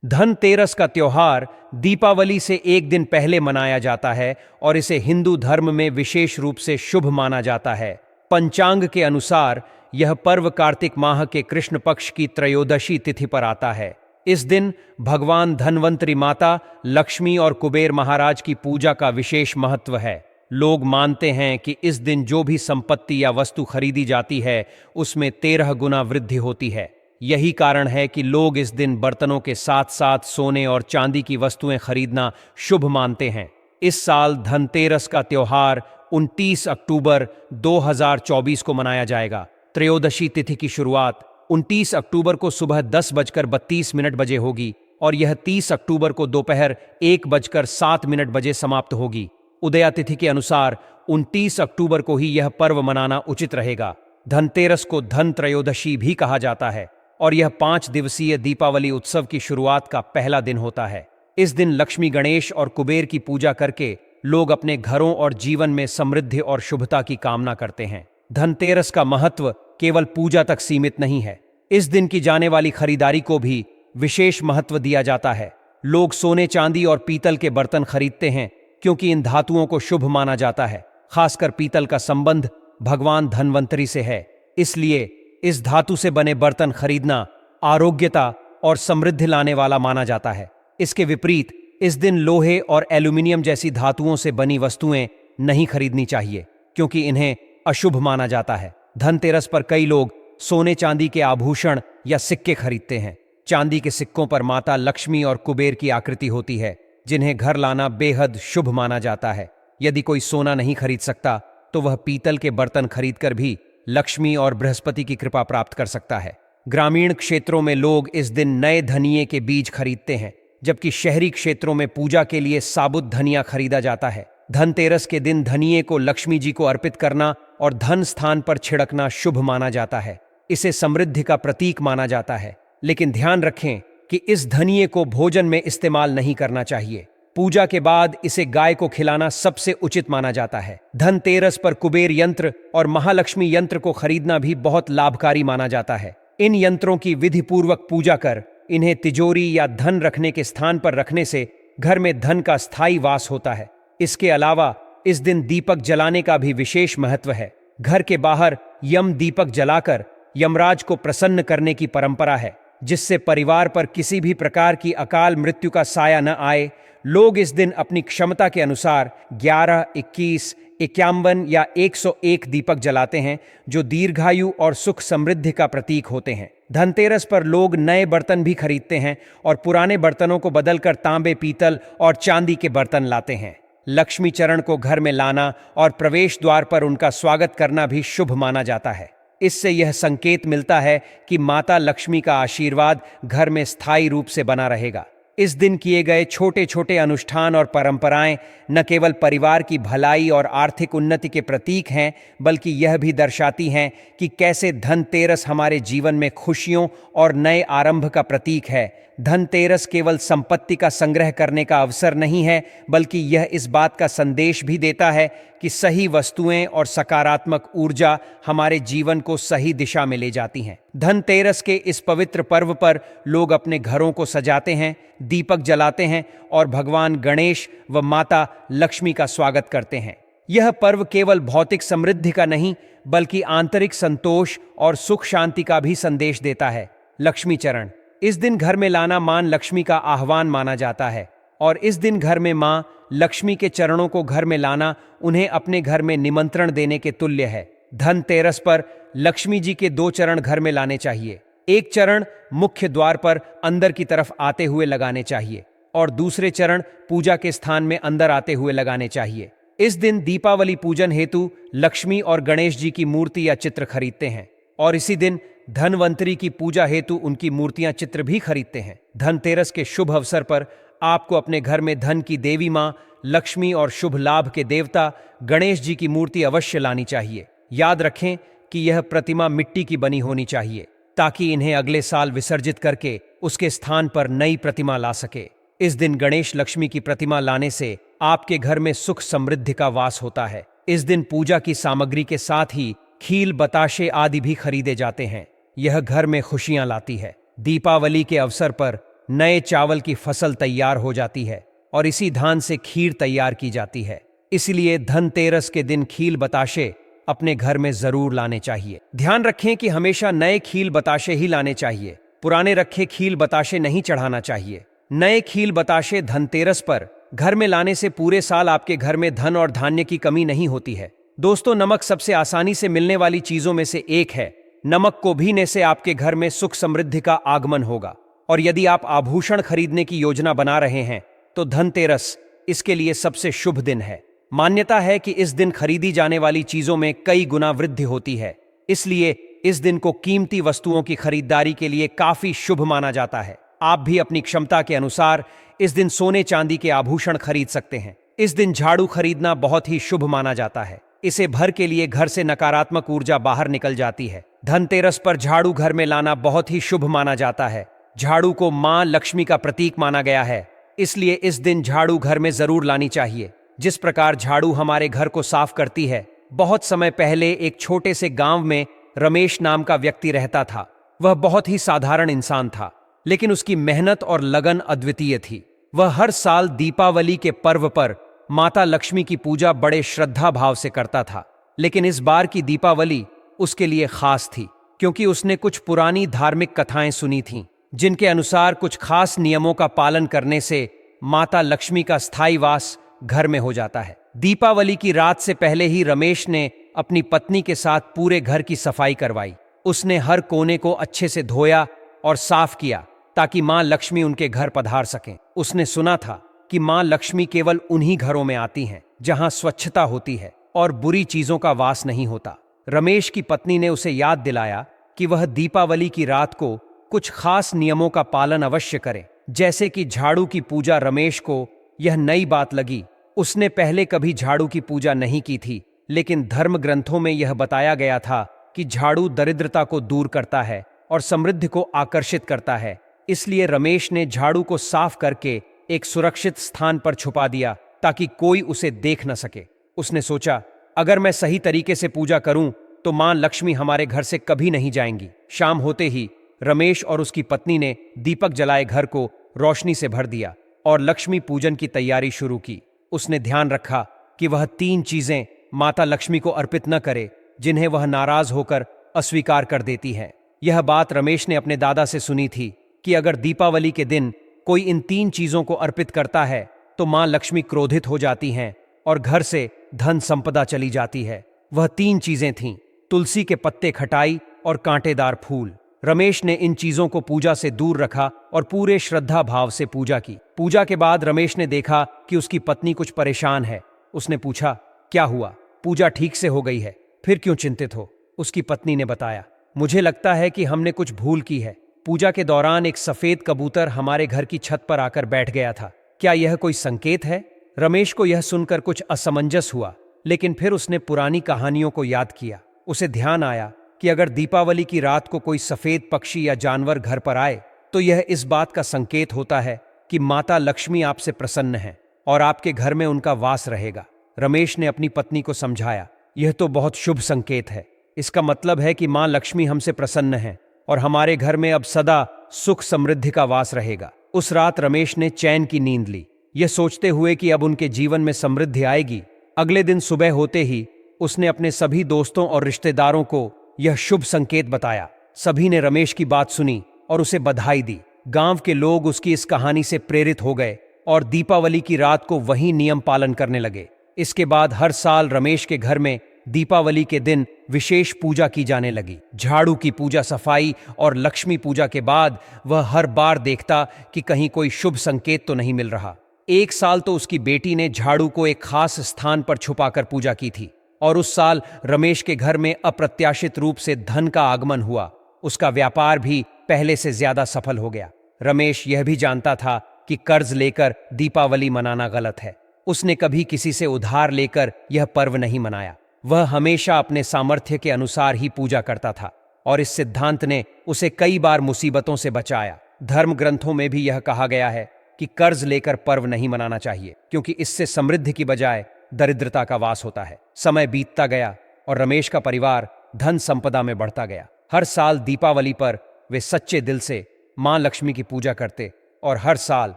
धनतेरस का त्योहार दीपावली से एक दिन पहले मनाया जाता है और इसे हिंदू धर्म में विशेष रूप से शुभ माना जाता है। पंचांग के अनुसार यह पर्व कार्तिक माह के कृष्ण पक्ष की त्रयोदशी तिथि पर आता है। इस दिन भगवान धनवंतरी माता, लक्ष्मी और कुबेर महाराज की पूजा का विशेष महत्व है। लोग मानते हैं कि इस दिन जो भी संपत्ति या वस्तु खरीदी जाती है उसमें 13 गुना वृद्धि होती है। यही कारण है कि लोग इस दिन बर्तनों के साथ साथ सोने और चांदी की वस्तुएं खरीदना शुभ मानते हैं। इस साल धनतेरस का त्योहार 29 अक्टूबर 2024 को मनाया जाएगा। त्रयोदशी तिथि की शुरुआत 29 अक्टूबर को सुबह 10:32 बजे होगी और यह 30 अक्टूबर को दोपहर 1:07 बजे समाप्त होगी। उदया तिथि के अनुसार 29 अक्टूबर को ही यह पर्व मनाना उचित रहेगा। धनतेरस को धन त्रयोदशी भी कहा जाता है और यह 5 दिवसीय दीपावली उत्सव की शुरुआत का पहला दिन होता है। इस दिन लक्ष्मी, गणेश और कुबेर की पूजा करके लोग अपने घरों और जीवन में समृद्धि और शुभता की कामना करते हैं। धनतेरस का महत्व केवल पूजा तक सीमित नहीं है। इस दिन की जाने वाली खरीदारी को भी विशेष महत्व दिया जाता है। लोग सोने, चांदी और पीतल के बर्तन खरीदते हैं क्योंकि इन धातुओं को शुभ माना जाता है। खासकर पीतल का संबंध भगवान धनवंतरी से है, इसलिए इस धातु से बने बर्तन खरीदना आरोग्यता और समृद्धि लाने वाला माना जाता है। इसके विपरीत इस दिन लोहे और एल्यूमिनियम जैसी धातुओं से बनी वस्तुएं नहीं खरीदनी चाहिए क्योंकि इन्हें अशुभ माना जाता है। धनतेरस पर कई लोग सोने चांदी के आभूषण या सिक्के खरीदते हैं। चांदी के सिक्कों पर माता लक्ष्मी और कुबेर की आकृति होती है, जिन्हें घर लाना बेहद शुभ माना जाता है। यदि कोई सोना नहीं खरीद सकता तो वह पीतल के बर्तन खरीदकर भी लक्ष्मी और बृहस्पति की कृपा प्राप्त कर सकता है। ग्रामीण क्षेत्रों में लोग इस दिन नए धनिये के बीज खरीदते हैं, जबकि शहरी क्षेत्रों में पूजा के लिए साबुत धनिया खरीदा जाता है। धनतेरस के दिन धनिये को लक्ष्मी जी को अर्पित करना और धन स्थान पर छिड़कना शुभ माना जाता है। इसे समृद्धि का प्रतीक माना जाता है। लेकिन ध्यान रखें कि इस धनिये को भोजन में इस्तेमाल नहीं करना चाहिए। पूजा के बाद इसे गाय को खिलाना सबसे उचित माना जाता है। धनतेरस पर कुबेर यंत्र और महालक्ष्मी यंत्र को खरीदना भी बहुत लाभकारी माना जाता है। इन यंत्रों की विधि पूर्वक पूजा कर इन्हें तिजोरी या धन रखने के स्थान पर रखने से घर में धन का स्थायी वास होता है। इसके अलावा इस दिन दीपक जलाने का भी विशेष महत्व है। घर के बाहर यम दीपक जलाकर यमराज को प्रसन्न करने की परंपरा है, जिससे परिवार पर किसी भी प्रकार की अकाल मृत्यु का साया न आए। लोग इस दिन अपनी क्षमता के अनुसार 11, 21, 51 या 101 दीपक जलाते हैं, जो दीर्घायु और सुख समृद्धि का प्रतीक होते हैं। धनतेरस पर लोग नए बर्तन भी खरीदते हैं और पुराने बर्तनों को बदलकर तांबे, पीतल और चांदी के बर्तन लाते हैं। लक्ष्मी चरण को घर में लाना और प्रवेश द्वार पर उनका स्वागत करना भी शुभ माना जाता है। इससे यह संकेत मिलता है कि माता लक्ष्मी का आशीर्वाद घर में स्थायी रूप से बना रहेगा। इस दिन किए गए छोटे छोटे अनुष्ठान और परंपराएं न केवल परिवार की भलाई और आर्थिक उन्नति के प्रतीक हैं, बल्कि यह भी दर्शाती हैं कि कैसे धनतेरस हमारे जीवन में खुशियों और नए आरंभ का प्रतीक है। धनतेरस केवल संपत्ति का संग्रह करने का अवसर नहीं है, बल्कि यह इस बात का संदेश भी देता है कि सही वस्तुएं और सकारात्मक ऊर्जा हमारे जीवन को सही दिशा में ले जाती हैं। धनतेरस के इस पवित्र पर्व पर लोग अपने घरों को सजाते हैं, दीपक जलाते हैं और भगवान गणेश व माता लक्ष्मी का स्वागत करते हैं। यह पर्व केवल भौतिक समृद्धि का नहीं, बल्कि आंतरिक संतोष और सुख शांति का भी संदेश देता है। लक्ष्मी चरण इस दिन घर में लाना मां लक्ष्मी का आह्वान माना जाता है और इस दिन घर में मां लक्ष्मी के चरणों को घर में लाना उन्हें अपने घर में निमंत्रण देने के तुल्य है। धनतेरस पर लक्ष्मी जी के 2 चरण घर में लाने चाहिए। एक चरण मुख्य द्वार पर अंदर की तरफ आते हुए लगाने चाहिए और दूसरे चरण पूजा के स्थान में अंदर आते हुए लगाने चाहिए। इस दिन दीपावली पूजन हेतु लक्ष्मी और गणेश जी की मूर्ति या चित्र खरीदते हैं और इसी दिन धनवंतरी की पूजा हेतु उनकी मूर्तियां, चित्र भी खरीदते हैं। धनतेरस के शुभ अवसर पर आपको अपने घर में धन की देवी मां लक्ष्मी और शुभ लाभ के देवता गणेश जी की मूर्ति अवश्य लानी चाहिए। याद रखें कि यह प्रतिमा मिट्टी की बनी होनी चाहिए ताकि इन्हें अगले साल विसर्जित करके उसके स्थान पर नई प्रतिमा ला सके। इस दिन गणेश लक्ष्मी की प्रतिमा लाने से आपके घर में सुख समृद्धि का वास होता है। इस दिन पूजा की सामग्री के साथ ही खील, बताशे आदि भी खरीदे जाते हैं। यह घर में खुशियां लाती है। दीपावली के अवसर पर नए चावल की फसल तैयार हो जाती है और इसी धान से खीर तैयार की जाती है। इसलिए धनतेरस के दिन खील बताशे अपने घर में जरूर लाने चाहिए। ध्यान रखें कि हमेशा नए खील बताशे ही लाने चाहिए, पुराने रखे खील बताशे नहीं चढ़ाना चाहिए। नए खील बताशे धनतेरस पर घर में लाने से पूरे साल आपके घर में धन और धान्य की कमी नहीं होती है। दोस्तों, नमक सबसे आसानी से मिलने वाली चीजों में से एक है। नमक को भीने से आपके घर में सुख समृद्धि का आगमन होगा। और यदि आप आभूषण खरीदने की योजना बना रहे हैं तो धनतेरस इसके लिए सबसे शुभ दिन है। मान्यता है कि इस दिन खरीदी जाने वाली चीजों में कई गुना वृद्धि होती है, इसलिए इस दिन को कीमती वस्तुओं की खरीदारी के लिए काफी शुभ माना जाता है। आप भी अपनी क्षमता के अनुसार इस दिन सोने चांदी के आभूषण खरीद सकते हैं। इस दिन झाड़ू खरीदना बहुत ही शुभ माना जाता है। इसे भर के लिए घर से नकारात्मक ऊर्जा बाहर निकल जाती है। धनतेरस पर झाड़ू घर में लाना बहुत ही शुभ माना जाता है। झाड़ू को मां लक्ष्मी का प्रतीक माना गया है, इसलिए इस दिन झाड़ू घर में जरूर लानी चाहिए। जिस प्रकार झाड़ू हमारे घर को साफ करती है। बहुत समय पहले एक छोटे से गांव में रमेश नाम का व्यक्ति रहता था। वह बहुत ही साधारण इंसान था, लेकिन उसकी मेहनत और लगन अद्वितीय थी। वह हर साल दीपावली के पर्व पर माता लक्ष्मी की पूजा बड़े श्रद्धा भाव से करता था। लेकिन इस बार की दीपावली उसके लिए खास थी, क्योंकि उसने कुछ पुरानी धार्मिक कथाएं सुनी थीं, जिनके अनुसार कुछ खास नियमों का पालन करने से माता लक्ष्मी का स्थायी वास घर में हो जाता है। दीपावली की रात से पहले ही रमेश ने अपनी पत्नी के साथ पूरे घर की सफाई करवाई। उसने हर कोने को अच्छे से धोया और साफ किया ताकि मां लक्ष्मी उनके घर पधार सकें। उसने सुना था कि मां लक्ष्मी केवल उन्हीं घरों में आती हैं जहां स्वच्छता होती है और बुरी चीजों का वास नहीं होता। रमेश की पत्नी ने उसे याद दिलाया कि वह दीपावली की रात को कुछ खास नियमों का पालन अवश्य करे, जैसे कि झाड़ू की पूजा। रमेश को यह नई बात लगी। उसने पहले कभी झाड़ू की पूजा नहीं की थी, लेकिन धर्म ग्रंथों में यह बताया गया था कि झाड़ू दरिद्रता को दूर करता है और समृद्धि को आकर्षित करता है। इसलिए रमेश ने झाड़ू को साफ करके एक सुरक्षित स्थान पर छुपा दिया ताकि कोई उसे देख न सके। उसने सोचा, अगर मैं सही तरीके से पूजा करूं तो मां लक्ष्मी हमारे घर से कभी नहीं जाएंगी। शाम होते ही रमेश और उसकी पत्नी ने दीपक जलाए घर को रोशनी से भर दिया और लक्ष्मी पूजन की तैयारी शुरू की। उसने ध्यान रखा कि वह 3 चीजें माता लक्ष्मी को अर्पित न करे जिन्हें वह नाराज होकर अस्वीकार कर देती है। यह बात रमेश ने अपने दादा से सुनी थी कि अगर दीपावली के दिन कोई इन 3 चीजों को अर्पित करता है तो मां लक्ष्मी क्रोधित हो जाती हैं और घर से धन संपदा चली जाती है। वह 3 चीजें थीं, तुलसी के पत्ते, खटाई और कांटेदार फूल। रमेश ने इन चीजों को पूजा से दूर रखा और पूरे श्रद्धा भाव से पूजा की। पूजा के बाद रमेश ने देखा कि उसकी पत्नी कुछ परेशान है। उसने पूछा, क्या हुआ? पूजा ठीक से हो गई है, फिर क्यों चिंतित हो? उसकी पत्नी ने बताया, मुझे लगता है कि हमने कुछ भूल की है। पूजा के दौरान एक सफेद कबूतर हमारे घर की छत पर आकर बैठ गया था। क्या यह कोई संकेत है? रमेश को यह सुनकर कुछ असमंजस हुआ, लेकिन फिर उसने पुरानी कहानियों को याद किया। उसे ध्यान आया कि अगर दीपावली की रात को कोई सफेद पक्षी या जानवर घर पर आए तो यह इस बात का संकेत होता है कि माता लक्ष्मी आपसे प्रसन्न है और आपके घर में उनका वास रहेगा। रमेश ने अपनी पत्नी को समझाया, यह तो बहुत शुभ संकेत है। इसका मतलब है कि मां लक्ष्मी हमसे प्रसन्न है और हमारे घर में अब सदा सुख समृद्धि का वास रहेगा। उस रात रमेश ने चैन की नींद ली, यह सोचते हुए कि अब उनके जीवन में समृद्धि आएगी। अगले दिन सुबह होते ही उसने अपने सभी दोस्तों और रिश्तेदारों को यह शुभ संकेत बताया। सभी ने रमेश की बात सुनी और उसे बधाई दी। गांव के लोग उसकी इस कहानी से प्रेरित हो गए और दीपावली की रात को वही नियम पालन करने लगे। इसके बाद हर साल रमेश के घर में दीपावली के दिन विशेष पूजा की जाने लगी। झाड़ू की पूजा, सफाई और लक्ष्मी पूजा के बाद वह हर बार देखता कि कहीं कोई शुभ संकेत तो नहीं मिल रहा। एक साल तो उसकी बेटी ने झाड़ू को एक खास स्थान पर छुपाकर पूजा की थी और उस साल रमेश के घर में अप्रत्याशित रूप से धन का आगमन हुआ। उसका व्यापार भी पहले से ज्यादा सफल हो गया। रमेश यह भी जानता था कि कर्ज लेकर दीपावली मनाना गलत है। उसने कभी किसी से उधार लेकर यह पर्व नहीं मनाया। वह हमेशा अपने सामर्थ्य के अनुसार ही पूजा करता था और इस सिद्धांत ने उसे कई बार मुसीबतों से बचाया। धर्म ग्रंथों में भी यह कहा गया है कि कर्ज लेकर पर्व नहीं मनाना चाहिए, क्योंकि इससे समृद्धि की बजाय दरिद्रता का वास होता है। समय बीतता गया और रमेश का परिवार धन संपदा में बढ़ता गया। हर साल दीपावली पर वे सच्चे दिल से मां लक्ष्मी की पूजा करते और हर साल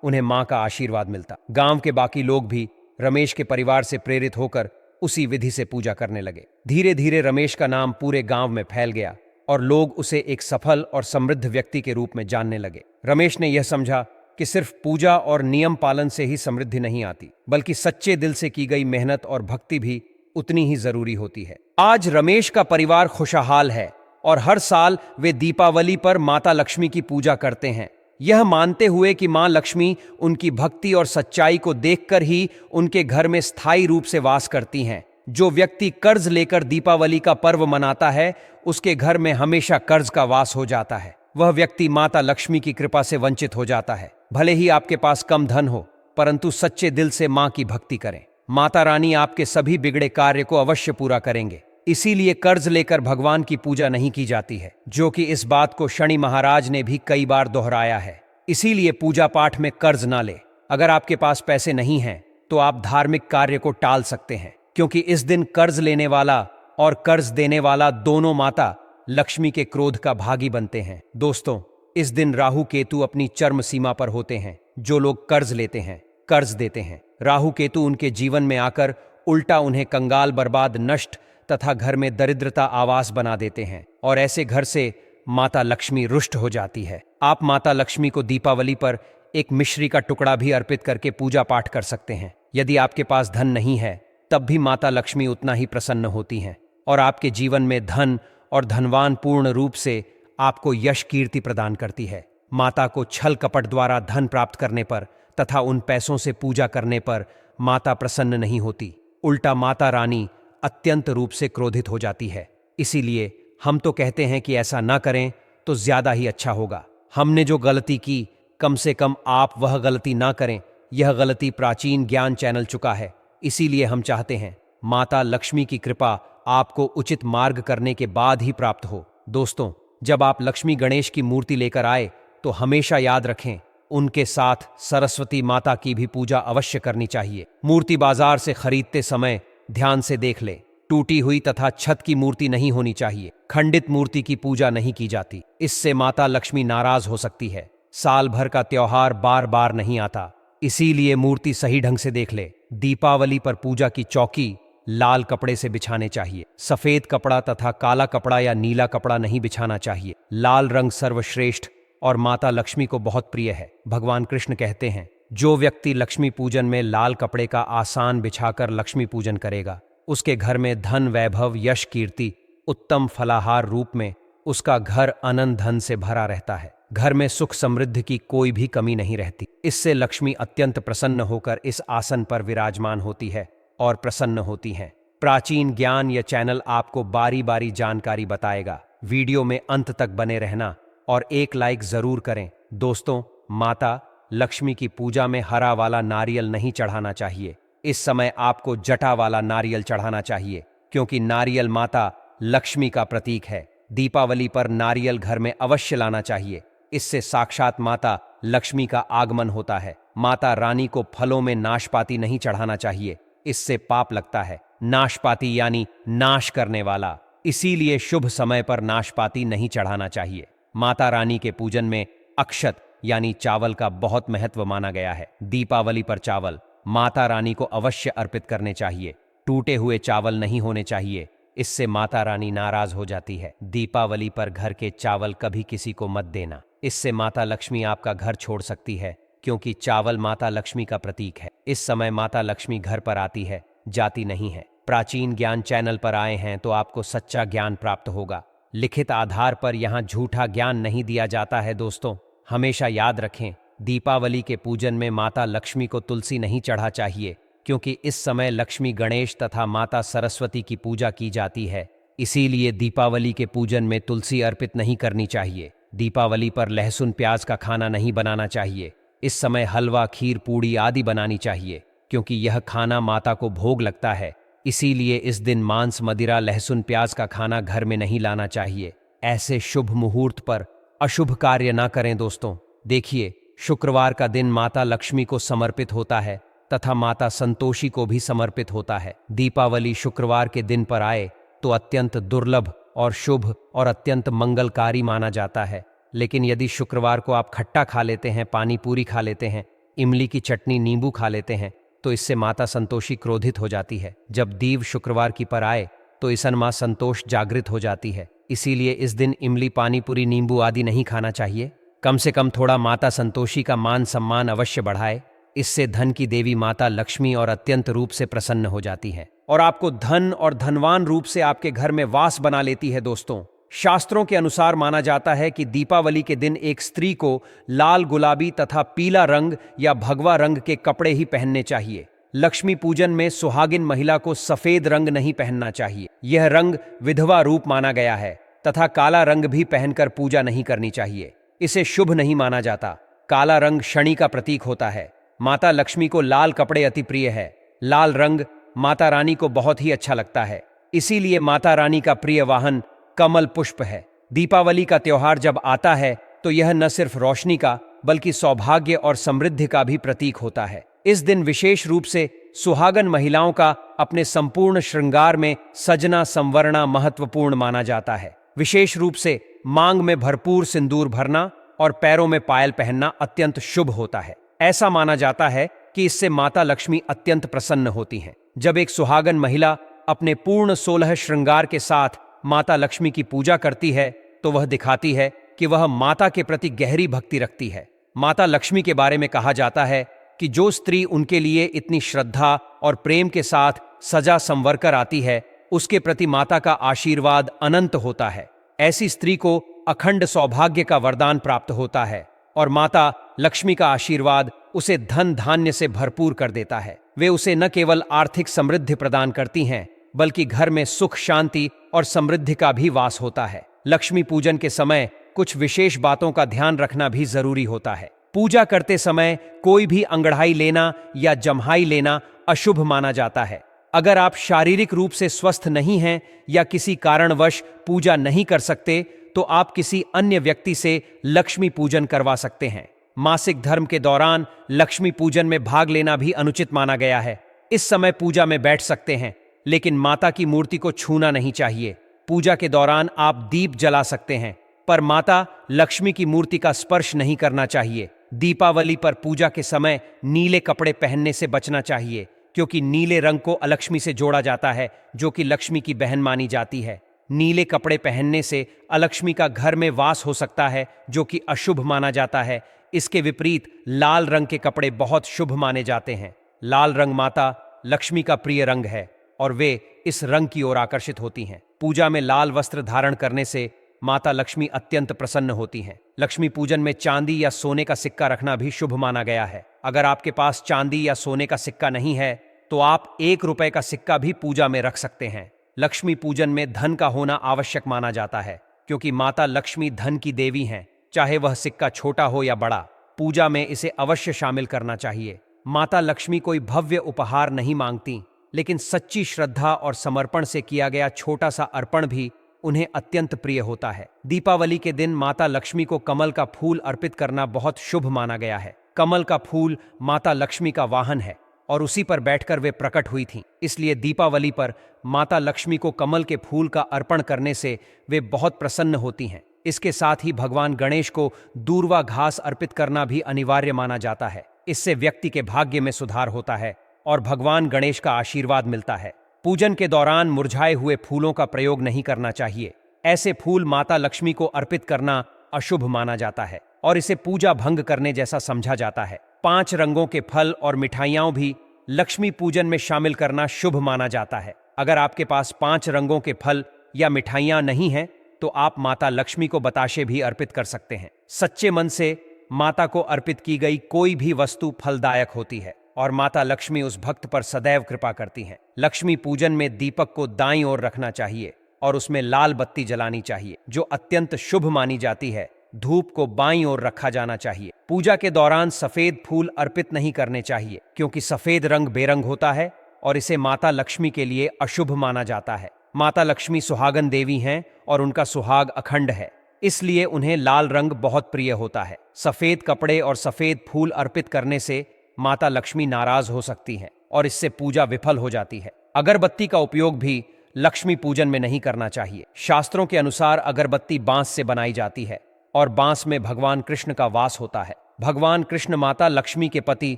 उन्हें मां का आशीर्वाद मिलता। गांव के बाकी लोग भी रमेश के परिवार से प्रेरित होकर उसी विधि से पूजा करने लगे। धीरे धीरे रमेश का नाम पूरे गांव में फैल गया और लोग उसे एक सफल और समृद्ध व्यक्ति के रूप में जानने लगे। रमेश ने यह समझा कि सिर्फ पूजा और नियम पालन से ही समृद्धि नहीं आती, बल्कि सच्चे दिल से की गई मेहनत और भक्ति भी उतनी ही जरूरी होती है। आज रमेश का परिवार खुशहाल है और हर साल वे दीपावली पर माता लक्ष्मी की पूजा करते हैं, यह मानते हुए कि मां लक्ष्मी उनकी भक्ति और सच्चाई को देखकर ही उनके घर में स्थायी रूप से वास करती हैं। जो व्यक्ति कर्ज लेकर दीपावली का पर्व मनाता है, उसके घर में हमेशा कर्ज का वास हो जाता है। वह व्यक्ति माता लक्ष्मी की कृपा से वंचित हो जाता है। भले ही आपके पास कम धन हो, परंतु सच्चे दिल से मां की भक्ति करें। माता रानी आपके सभी बिगड़े कार्य को अवश्य पूरा करेंगे। इसीलिए कर्ज लेकर भगवान की पूजा नहीं की जाती है, जो कि इस बात को शनि महाराज ने भी कई बार दोहराया है। इसीलिए पूजा पाठ में कर्ज ना ले। अगर आपके पास पैसे नहीं हैं, तो आप धार्मिक कार्य को टाल सकते हैं, क्योंकि इस दिन कर्ज लेने वाला और कर्ज देने वाला दोनों माता लक्ष्मी के क्रोध का भागी बनते हैं। दोस्तों, इस दिन राहु केतु अपनी चरम सीमा पर होते हैं। जो लोग कर्ज लेते हैं, कर्ज देते हैं, राहु केतु उनके जीवन में आकर उल्टा उन्हें कंगाल, बर्बाद, नष्ट तथा घर में दरिद्रता आवास बना देते हैं और ऐसे घर से माता लक्ष्मी रुष्ट हो जाती है। आप माता लक्ष्मी को दीपावली पर एक मिश्री का टुकड़ा भी अर्पित करके पूजा पाठ कर सकते हैं। यदि आपके पास धन नहीं है, तब भी माता लक्ष्मी उतना ही प्रसन्न होती हैं और आपके जीवन में धन और धनवान पूर्ण रूप से आपको यश कीर्ति प्रदान करती है। माता को छल कपट द्वारा धन प्राप्त करने पर तथा उन पैसों से पूजा करने पर माता प्रसन्न नहीं होती, उल्टा माता रानी अत्यंत रूप से क्रोधित हो जाती है। इसीलिए हम तो कहते हैं कि ऐसा ना करें तो ज्यादा ही अच्छा होगा। हमने जो गलती की, कम से कम आप वह गलती ना करें। यह गलती प्राचीन ज्ञान चैनल चुका है। इसीलिए हम चाहते हैं माता लक्ष्मी की कृपा आपको उचित मार्ग करने के बाद ही प्राप्त हो। दोस्तों, जब आप लक्ष्मी गणेश की मूर्ति लेकर आए, तो हमेशा याद रखें, उनके साथ सरस्वती माता की भी पूजा अवश्य करनी चाहिए। मूर्ति बाजार से खरीदते समय ध्यान से देख ले, टूटी हुई तथा छत की मूर्ति नहीं होनी चाहिए। खंडित मूर्ति की पूजा नहीं की जाती, इससे माता लक्ष्मी नाराज हो सकती है। साल भर का त्योहार बार बार नहीं आता, इसीलिए मूर्ति सही ढंग से देख ले। दीपावली पर पूजा की चौकी लाल कपड़े से बिछाने चाहिए। सफेद कपड़ा तथा काला कपड़ा या नीला कपड़ा नहीं बिछाना चाहिए। लाल रंग सर्वश्रेष्ठ और माता लक्ष्मी को बहुत प्रिय है। भगवान कृष्ण कहते हैं, जो व्यक्ति लक्ष्मी पूजन में लाल कपड़े का आसान बिछाकर लक्ष्मी पूजन करेगा, उसके घर में धन, वैभव, यश, कीर्ति, उत्तम फलाहार रूप में उसका घर अनंत धन से भरा रहता है। घर में सुख समृद्धि की कोई भी कमी नहीं रहती। इससे लक्ष्मी अत्यंत प्रसन्न होकर इस आसन पर विराजमान होती है और प्रसन्न होती हैं। प्राचीन ज्ञान यह चैनल आपको बारी बारी जानकारी बताएगा। वीडियो में अंत तक बने रहना और एक लाइक जरूर करें। दोस्तों, माता लक्ष्मी की पूजा में हरा वाला नारियल नहीं चढ़ाना चाहिए। इस समय आपको जटा वाला नारियल चढ़ाना चाहिए, क्योंकि नारियल माता लक्ष्मी का प्रतीक है। दीपावली पर नारियल घर में अवश्य लाना चाहिए। इससे साक्षात माता लक्ष्मी का आगमन होता है। माता रानी को फलों में नाशपाती नहीं चढ़ाना चाहिए, इससे पाप लगता है। नाशपाती यानी नाश करने वाला, इसीलिए शुभ समय पर नाशपाती नहीं चढ़ाना चाहिए। माता रानी के पूजन में अक्षत यानी चावल का बहुत महत्व माना गया है। दीपावली पर चावल माता रानी को अवश्य अर्पित करने चाहिए। टूटे हुए चावल नहीं होने चाहिए, इससे माता रानी नाराज हो जाती है। दीपावली पर घर के चावल कभी किसी को मत देना, इससे माता लक्ष्मी आपका घर छोड़ सकती है, क्योंकि चावल माता लक्ष्मी का प्रतीक है। इस समय माता लक्ष्मी घर पर आती है, जाती नहीं है। प्राचीन ज्ञान चैनल पर आए हैं तो आपको सच्चा ज्ञान प्राप्त होगा। लिखित आधार पर यहाँ झूठा ज्ञान नहीं दिया जाता है। दोस्तों, हमेशा याद रखें, दीपावली के पूजन में माता लक्ष्मी को तुलसी नहीं चढ़ा चाहिए, क्योंकि इस समय लक्ष्मी, गणेश तथा माता सरस्वती की पूजा की जाती है। इसीलिए दीपावली के पूजन में तुलसी अर्पित नहीं करनी चाहिए। दीपावली पर लहसुन प्याज का खाना नहीं बनाना चाहिए। इस समय हलवा, खीर, पूड़ी आदि बनानी चाहिए, क्योंकि यह खाना माता को भोग लगता है। इसीलिए इस दिन मांस, मदिरा, लहसुन प्याज का खाना घर में नहीं लाना चाहिए। ऐसे शुभ मुहूर्त पर अशुभ कार्य ना करें। दोस्तों, देखिए, शुक्रवार का दिन माता लक्ष्मी को समर्पित होता है तथा माता संतोषी को भी समर्पित होता है। दीपावली शुक्रवार के दिन पर आए तो अत्यंत दुर्लभ और शुभ और अत्यंत मंगलकारी माना जाता है। लेकिन यदि शुक्रवार को आप खट्टा खा लेते हैं, पानी पूरी खा लेते हैं, इमली की चटनी, नींबू खा लेते हैं, तो इससे माता संतोषी क्रोधित हो जाती है। जब दीव शुक्रवार की पर आए तो ईसन माँ संतोष जागृत हो जाती है। इसीलिए इस दिन इमली, पानी पूरी, नींबू आदि नहीं खाना चाहिए। कम से कम थोड़ा माता संतोषी का मान सम्मान अवश्य बढ़ाए। इससे धन की देवी माता लक्ष्मी और अत्यंत रूप से प्रसन्न हो जाती है और आपको धन और धनवान रूप से आपके घर में वास बना लेती है। दोस्तों, शास्त्रों के अनुसार माना जाता है कि दीपावली के दिन एक स्त्री को लाल, गुलाबी तथा पीला रंग या भगवा रंग के कपड़े ही पहनने चाहिए। लक्ष्मी पूजन में सुहागिन महिला को सफेद रंग नहीं पहनना चाहिए। यह रंग विधवा रूप माना गया है तथा काला रंग भी पहनकर पूजा नहीं करनी चाहिए। इसे शुभ नहीं माना जाता। काला रंग शनि का प्रतीक होता है। माता लक्ष्मी को लाल कपड़े अति प्रिय है। लाल रंग माता रानी को बहुत ही अच्छा लगता है। इसीलिए माता रानी का प्रिय वाहन कमल पुष्प है। दीपावली का त्योहार जब आता है तो यह न सिर्फ रोशनी का बल्कि सौभाग्य और समृद्धि का भी प्रतीक होता है। इस दिन विशेष रूप से सुहागन महिलाओं का अपने संपूर्ण श्रृंगार में सजना संवरना महत्वपूर्ण माना जाता है। विशेष रूप से मांग में भरपूर सिंदूर भरना और पैरों में पायल पहनना अत्यंत शुभ होता है। ऐसा माना जाता है कि इससे माता लक्ष्मी अत्यंत प्रसन्न होती हैं। जब एक सुहागन महिला अपने पूर्ण 16 श्रृंगार के साथ माता लक्ष्मी की पूजा करती है तो वह दिखाती है कि वह माता के प्रति गहरी भक्ति रखती है। माता लक्ष्मी के बारे में कहा जाता है कि जो स्त्री उनके लिए इतनी श्रद्धा और प्रेम के साथ सजा संवर कर आती है, उसके प्रति माता का आशीर्वाद अनंत होता है। ऐसी स्त्री को अखंड सौभाग्य का वरदान प्राप्त होता है और माता लक्ष्मी का आशीर्वाद उसे धन धान्य से भरपूर कर देता है। वे उसे न केवल आर्थिक समृद्धि प्रदान करती हैं बल्कि घर में सुख, शांति और समृद्धि का भी वास होता है। लक्ष्मी पूजन के समय कुछ विशेष बातों का ध्यान रखना भी जरूरी होता है। पूजा करते समय कोई भी अंगड़ाई लेना या जम्हाई लेना अशुभ माना जाता है। अगर आप शारीरिक रूप से स्वस्थ नहीं हैं या किसी कारणवश पूजा नहीं कर सकते तो आप किसी अन्य व्यक्ति से लक्ष्मी पूजन करवा सकते हैं। मासिक धर्म के दौरान लक्ष्मी पूजन में भाग लेना भी अनुचित माना गया है। इस समय पूजा में बैठ सकते हैं लेकिन माता की मूर्ति को छूना नहीं चाहिए। पूजा के दौरान आप दीप जला सकते हैं पर माता लक्ष्मी की मूर्ति का स्पर्श नहीं करना चाहिए। दीपावली पर पूजा के समय नीले कपड़े पहनने से बचना चाहिए क्योंकि नीले रंग को अलक्ष्मी से जोड़ा जाता है जो कि लक्ष्मी की बहन मानी जाती है। नीले कपड़े पहनने से अलक्ष्मी का घर में वास हो सकता है जो कि अशुभ माना जाता है। इसके विपरीत लाल रंग के कपड़े बहुत शुभ माने जाते हैं। लाल रंग माता लक्ष्मी का प्रिय रंग है और वे इस रंग की ओर आकर्षित होती हैं। पूजा में लाल वस्त्र धारण करने से माता लक्ष्मी अत्यंत प्रसन्न होती हैं। लक्ष्मी पूजन में चांदी या सोने का सिक्का रखना भी शुभ माना गया है। अगर आपके पास चांदी या सोने का सिक्का नहीं है तो आप 1 रुपए का सिक्का भी पूजा में रख सकते हैं। लक्ष्मी पूजन में धन का होना आवश्यक माना जाता है क्योंकि माता लक्ष्मी धन की देवी हैं। चाहे वह सिक्का छोटा हो या बड़ा, पूजा में इसे अवश्य शामिल करना चाहिए। माता लक्ष्मी कोई भव्य उपहार नहीं मांगती, लेकिन सच्ची श्रद्धा और समर्पण से किया गया छोटा सा अर्पण भी उन्हें अत्यंत प्रिय होता है। दीपावली के दिन माता लक्ष्मी को कमल का फूल अर्पित करना बहुत शुभ माना गया है। कमल का फूल माता लक्ष्मी का वाहन है और उसी पर बैठकर वे प्रकट हुई थीं। इसलिए दीपावली पर माता लक्ष्मी को कमल के फूल का अर्पण करने से वे बहुत प्रसन्न होती हैं। इसके साथ ही भगवान गणेश को दूर्वा घास अर्पित करना भी अनिवार्य माना जाता है। इससे व्यक्ति के भाग्य में सुधार होता है और भगवान गणेश का आशीर्वाद मिलता है। पूजन के दौरान मुरझाए हुए फूलों का प्रयोग नहीं करना चाहिए। ऐसे फूल माता लक्ष्मी को अर्पित करना अशुभ माना जाता है और इसे पूजा भंग करने जैसा समझा जाता है। 5 रंगों के फल और मिठाइयाँ भी लक्ष्मी पूजन में शामिल करना शुभ माना जाता है। अगर आपके पास 5 रंगों के फल या मिठाइयाँ नहीं हैं तो आप माता लक्ष्मी को बताशे भी अर्पित कर सकते हैं। सच्चे मन से माता को अर्पित की गई कोई भी वस्तु फलदायक होती है और माता लक्ष्मी उस भक्त पर सदैव कृपा करती हैं। लक्ष्मी पूजन में दीपक को दाईं ओर रखना चाहिए और उसमें लाल बत्ती जलानी चाहिए जो अत्यंत शुभ मानी जाती है। धूप को बाईं ओर रखा जाना चाहिए। पूजा के दौरान सफेद फूल अर्पित नहीं करने चाहिए क्योंकि सफेद रंग बेरंग होता है और इसे माता लक्ष्मी के लिए अशुभ माना जाता है। माता लक्ष्मी सुहागन देवी हैं और उनका सुहाग अखंड है, इसलिए उन्हें लाल रंग बहुत प्रिय होता है। सफेद कपड़े और सफेद फूल अर्पित करने से माता लक्ष्मी नाराज हो सकती हैं और इससे पूजा विफल हो जाती है। अगरबत्ती का उपयोग भी लक्ष्मी पूजन में नहीं करना चाहिए। शास्त्रों के अनुसार अगरबत्ती बांस से बनाई जाती है और बांस में भगवान कृष्ण का वास होता है। भगवान कृष्ण माता लक्ष्मी के पति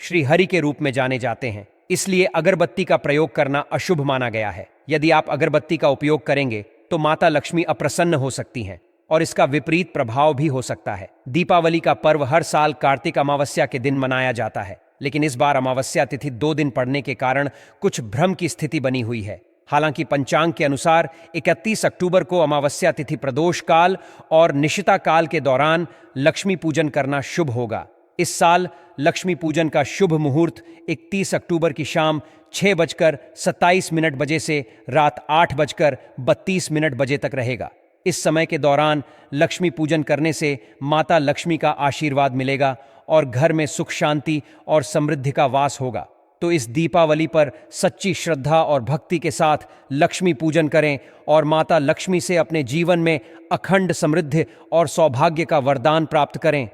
श्री हरि के रूप में जाने जाते हैं, इसलिए अगरबत्ती का प्रयोग करना अशुभ माना गया है। यदि आप अगरबत्ती का उपयोग करेंगे तो माता लक्ष्मी अप्रसन्न हो सकती हैं और इसका विपरीत प्रभाव भी हो सकता है। दीपावली का पर्व हर साल कार्तिक अमावस्या के दिन मनाया जाता है, लेकिन इस बार अमावस्या तिथि 2 दिन पड़ने के कारण कुछ भ्रम की स्थिति बनी हुई है। हालांकि पंचांग के अनुसार 31 अक्टूबर को अमावस्या तिथि प्रदोष काल और निशिता काल के दौरान लक्ष्मी पूजन करना शुभ होगा। इस साल लक्ष्मी पूजन का शुभ मुहूर्त 31 अक्टूबर की शाम 6:27 बजे से रात 8:32 बजे तक रहेगा। इस समय के दौरान लक्ष्मी पूजन करने से माता लक्ष्मी का आशीर्वाद मिलेगा और घर में सुख शांति और समृद्धि का वास होगा। तो इस दीपावली पर सच्ची श्रद्धा और भक्ति के साथ लक्ष्मी पूजन करें और माता लक्ष्मी से अपने जीवन में अखंड समृद्धि और सौभाग्य का वरदान प्राप्त करें।